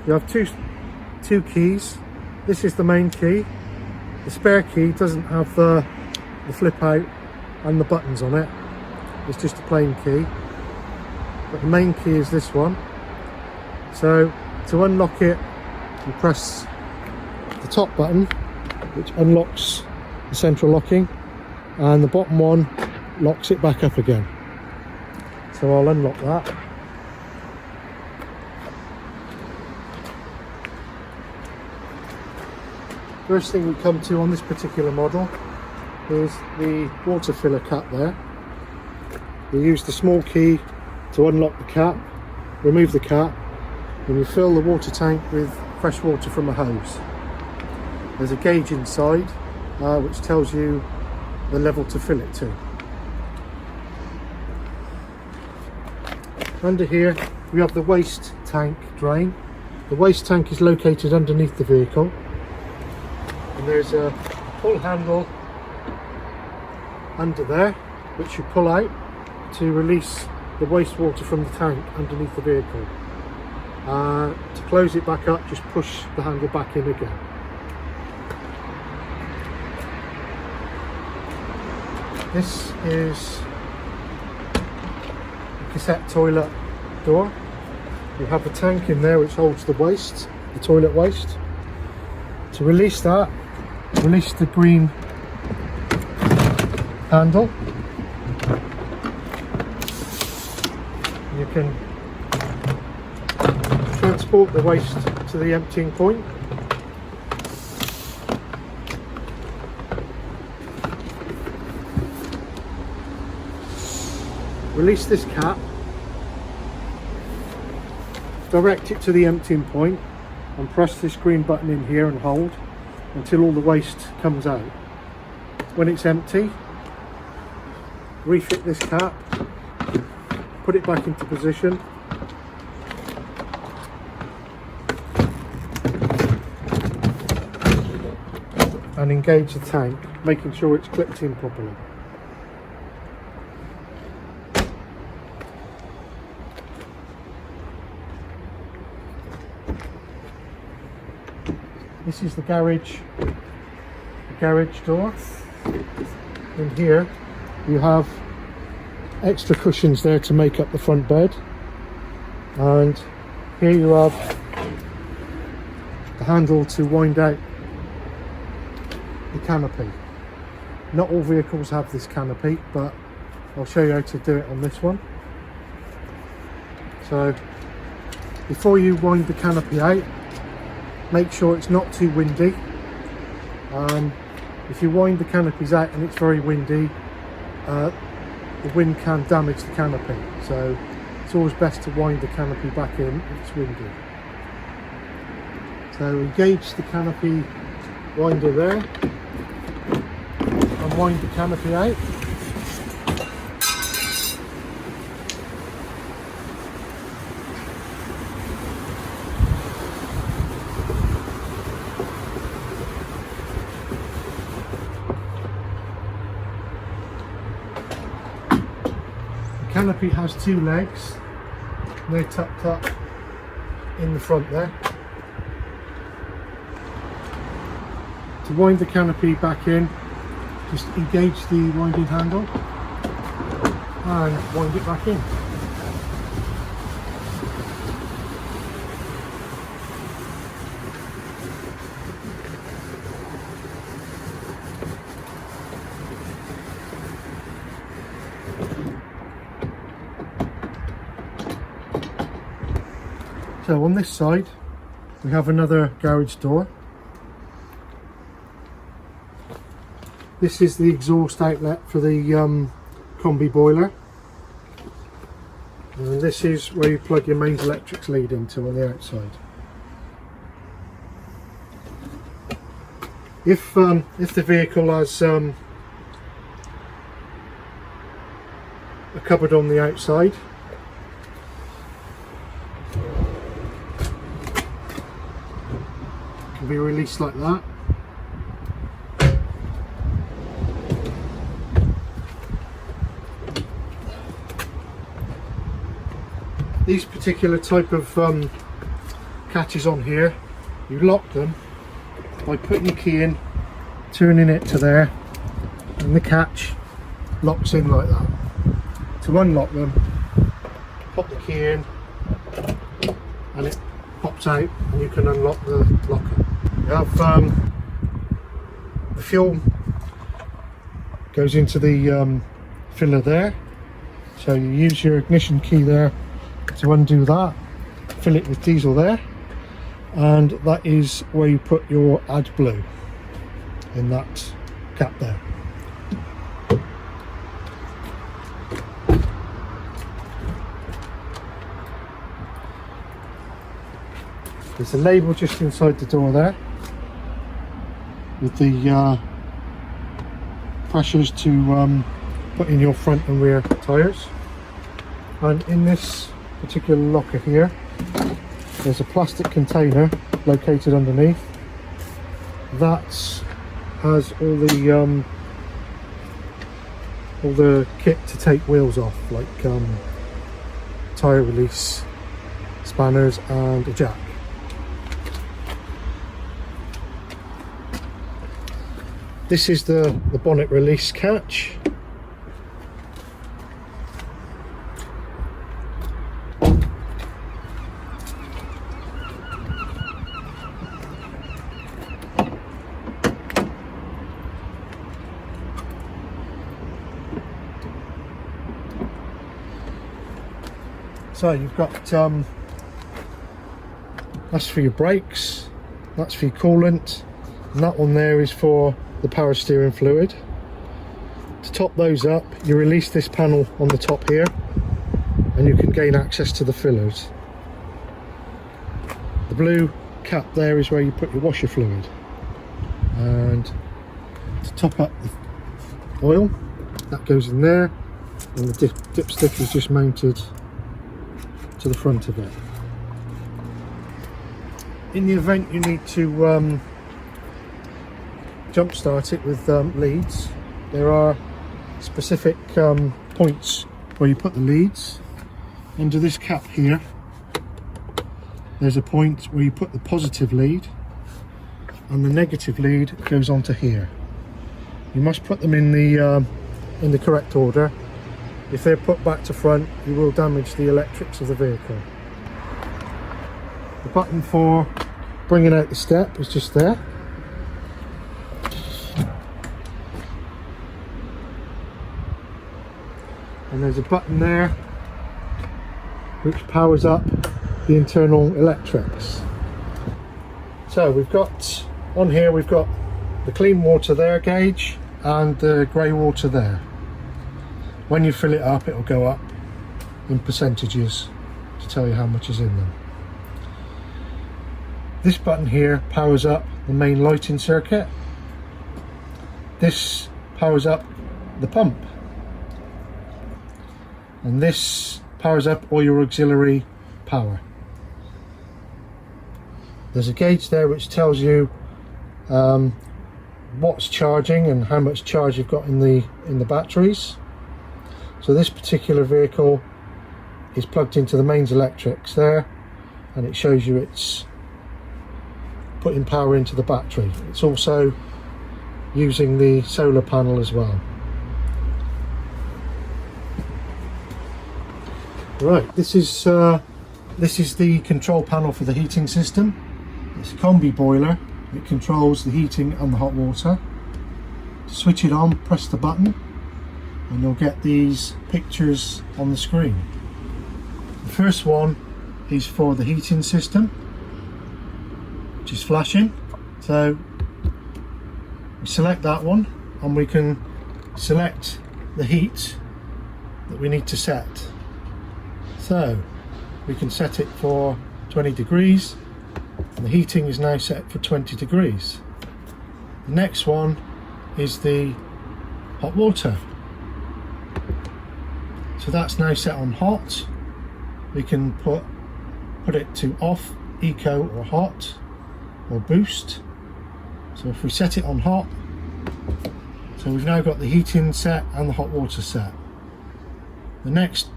you have two keys. This is the main key. The spare key doesn't have the flip out and the buttons on it. It's just a plain key. But the main key is this one. So to unlock it, you press the top button, which unlocks the central locking, and the bottom one locks it back up again. So I'll unlock that. First thing we come to on this particular model is the water filler cap there. We use the small key to unlock the cap, remove the cap, and you fill the water tank with fresh water from a hose. There's a gauge inside which tells you the level to fill it to. Under here we have the waste tank drain. The waste tank is located underneath the vehicle, and there's a pull handle under there which you pull out to release the wastewater from the tank underneath the vehicle. To close it back up, just push the handle back in again. This is the cassette toilet door. You have a tank in there which holds the waste, the toilet waste. To release that, release the green handle. You can transport the waste to the emptying point. Release this cap, direct it to the emptying point, and press this green button in here and hold until all the waste comes out. When it's empty, refit this cap, put it back into position, and engage the tank, making sure it's clipped in properly. This is the garage door. In here you have extra cushions there to make up the front bed, and here you have the handle to wind out the canopy. Not all vehicles have this canopy, but I'll show you how to do it on this one. So before you wind the canopy out, make sure it's not too windy. If you wind the canopies out and it's very windy, the wind can damage the canopy, so it's always best to wind the canopy back in if it's windy. So engage the canopy winder there and wind the canopy out. The canopy has two legs, and they're tucked up in the front there. To wind the canopy back in, just engage the winding handle and wind it back in. So on this side we have another garage door. This is the exhaust outlet for the combi boiler, and this is where you plug your mains electrics lead into on the outside. If the vehicle has a cupboard on the outside, it can be released like that. These particular type of catches on here, you lock them by putting your key in, turning it to there, and the catch locks in like that. To unlock them, pop the key in and it pops out and you can unlock the locker. You have the fuel goes into the filler there, so you use your ignition key there to undo that, fill it with diesel there, and that is where you put your AdBlue, in that cap there. There's a label just inside the door there with the pressures to put in your front and rear tyres, and in this particular locker here there's a plastic container located underneath that has all the kit to take wheels off, like tyre release spanners and a jack. This is the bonnet release catch. So you've got that's for your brakes, that's for your coolant, and that one there is for the power steering fluid. To top those up, you release this panel on the top here and you can gain access to the fillers. The blue cap there is where you put your washer fluid, and to top up the oil, that goes in there, and the dipstick is just mounted to the front of it. In the event you need to jump start it with leads, there are specific points where you put the leads. Under this cap here there's a point where you put the positive lead, and the negative lead goes onto here. You must put them in the correct order. If they're put back to front, you will damage the electrics of the vehicle. The button for bringing out the step is just there. And there's a button there which powers up the internal electrics. So we've got on here, we've got the clean water there gauge and the grey water there. When you fill it up, it will go up in percentages to tell you how much is in them. This button here powers up the main lighting circuit. This powers up the pump. And this powers up all your auxiliary power. There's a gauge there which tells you what's charging and how much charge you've got in the batteries. So this particular vehicle is plugged into the mains electrics there, and it shows you it's putting power into the battery. It's also using the solar panel as well. Right, this is the control panel for the heating system. It's a combi boiler. It controls the heating and the hot water. To switch it on, press the button and you'll get these pictures on the screen. The first one is for the heating system, which is flashing. So we select that one and we can select the heat that we need to set. So we can set it for 20 degrees and the heating is now set for 20 degrees. The next one is the hot water. So that's now set on hot. We can put it to off, eco or hot or boost. So if we set it on hot, so we've now got the heating set and the hot water set. The next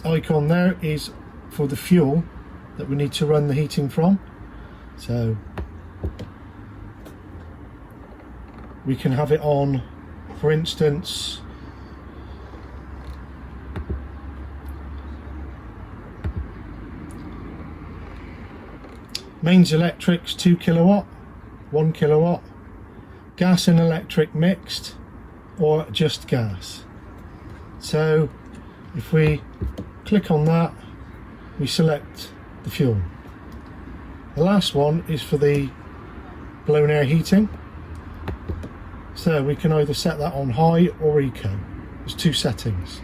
icon there is for the fuel that we need to run the heating from. So we can have it on, for instance, mains electrics 2 kilowatt, 1 kilowatt, gas and electric mixed, or just gas. So if we click on that, we select the fuel. The last one is for the blown air heating. So we can either set that on high or eco. There's 2 settings.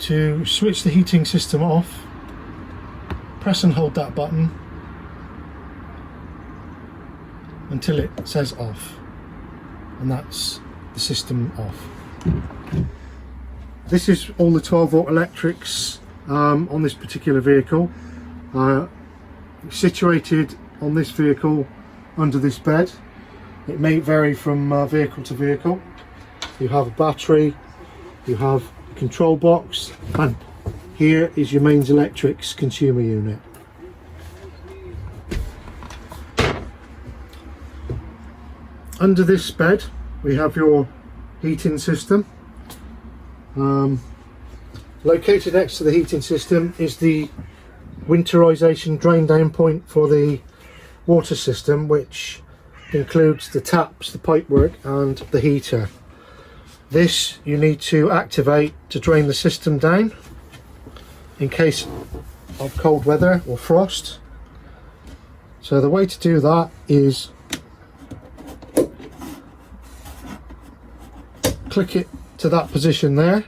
To switch the heating system off, press and hold that button until it says off, and that's the system off. This is all the 12 volt electrics on this particular vehicle. It's situated on this vehicle under this bed. It may vary from vehicle to vehicle. You have a battery, you have a control box, and here is your mains electrics consumer unit. Under this bed we have your heating system. Located next to the heating system is the winterization drain down point for the water system, which includes the taps, the pipework and the heater. This you need to activate to drain the system down in case of cold weather or frost. So the way to do that is click it to that position there,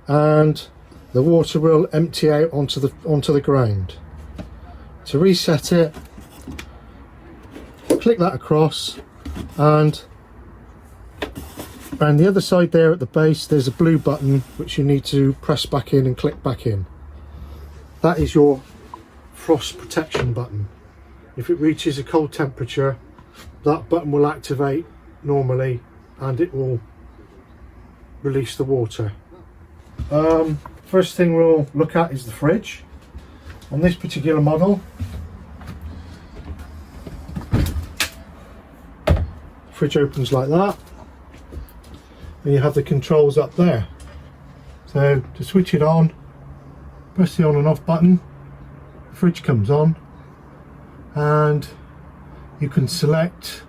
and the water will empty out onto the ground. To reset it, click that across, and around the other side there at the base there's a blue button which you need to press back in and click back in. That is your frost protection button. If it reaches a cold temperature, that button will activate normally and it will release the water. First thing we'll look at is the fridge. On this particular model, the fridge opens like that, and you have the controls up there. So to switch it on, press the on and off button, the fridge comes on, and you can select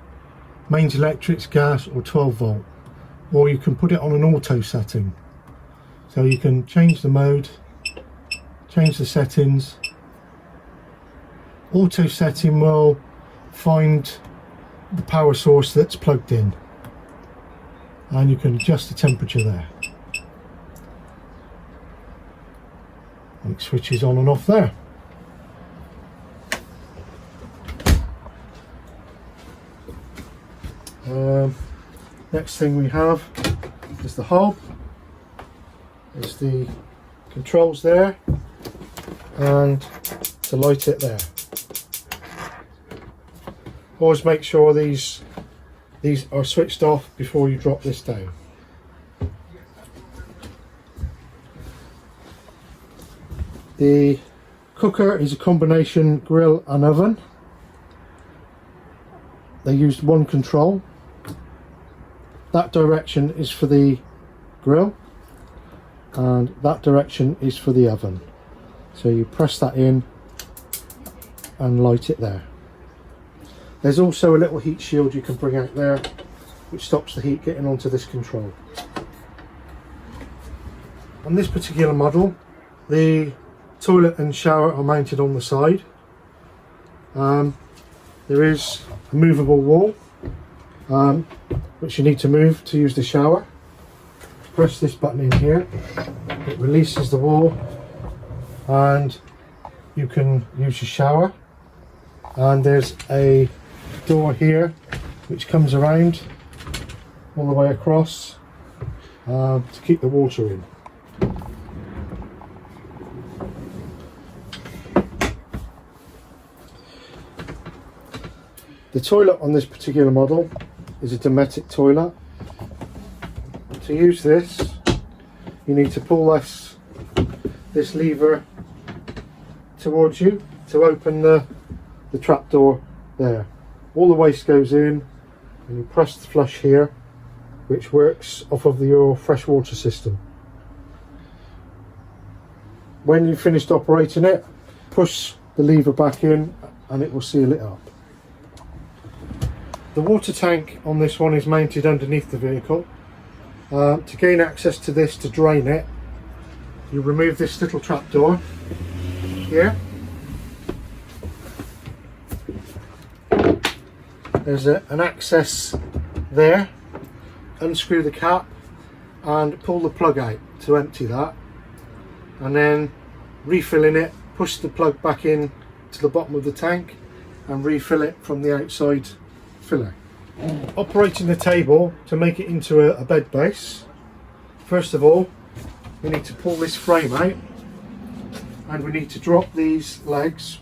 mains electrics, gas or 12 volt, or you can put it on an auto setting. So you can change the mode, change the settings. Auto setting will find the power source that's plugged in, and you can adjust the temperature there. And it switches on and off there. Next thing we have is the hob. There's the controls there, and to light it there. Always make sure these are switched off before you drop this down. The cooker is a combination grill and oven. They used one control. That direction is for the grill and that direction is for the oven. So you press that in and light it there. There's also a little heat shield you can bring out there which stops the heat getting onto this control. On this particular model, the toilet and shower are mounted on the side. There is a movable wall which you need to move to use the shower. Press this button in here, it releases the wall and you can use your shower. And there's a door here which comes around all the way across to keep the water in. The toilet on this particular model is a Dometic toilet. To use this, you need to pull this this lever towards you to open the trapdoor there. All the waste goes in and you press the flush here, which works off of your freshwater system. When you've finished operating it, push the lever back in and it will seal it up. The water tank on this one is mounted underneath the vehicle. To gain access to this, to drain it, you remove this little trapdoor here. There's an access there. Unscrew the cap and pull the plug out to empty that, and then refilling it, push the plug back in to the bottom of the tank and refill it from the outside filler. Operating the table to make it into a bed base, first of all we need to pull this frame out and we need to drop these legs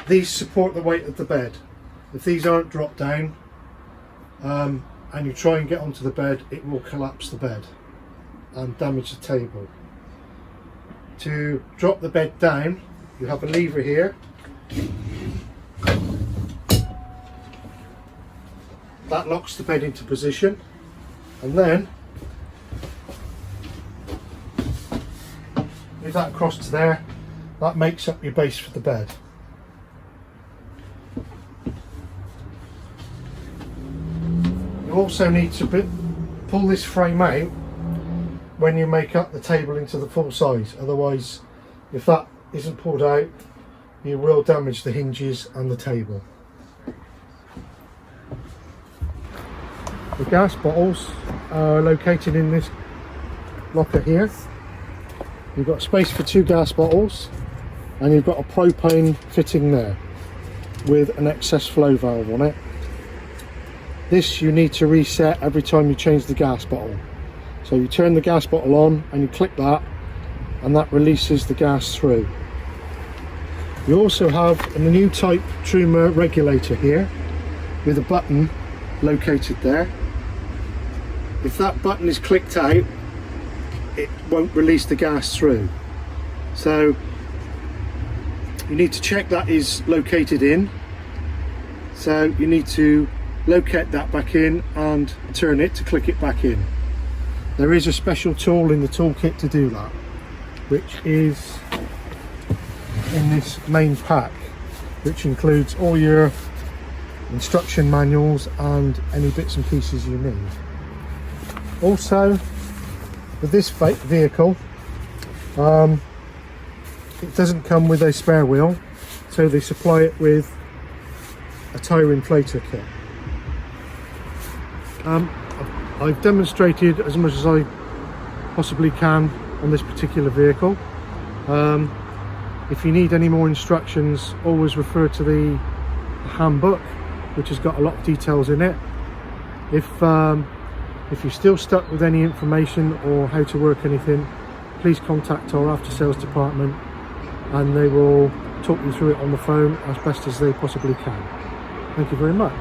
these support the weight of the bed. If these aren't dropped down and you try and get onto the bed, it will collapse the bed and damage the table. To drop the bed down, you have a lever here. That locks the bed into position, and then move that across to there. That makes up your base for the bed. You also need to pull this frame out when you make up the table into the full size, otherwise if that isn't pulled out you will damage the hinges and the table. The gas bottles are located in this locker here. You've got space for 2 gas bottles and you've got a propane fitting there with an excess flow valve on it. This you need to reset every time you change the gas bottle. So you turn the gas bottle on and you click that and that releases the gas through. You also have a new type Truma regulator here with a button located there. If that button is clicked out, it won't release the gas through. So you need to check that is located in. So you need to locate that back in and turn it to click it back in. There is a special tool in the toolkit to do that, which is in this main pack, which includes all your instruction manuals and any bits and pieces you need. Also, with this vehicle, it doesn't come with a spare wheel, so they supply it with a tyre inflator kit. I've demonstrated as much as I possibly can on this particular vehicle. If you need any more instructions, always refer to the handbook, which has got a lot of details in it. If you're still stuck with any information or how to work anything, please contact our after sales department and they will talk you through it on the phone as best as they possibly can. Thank you very much.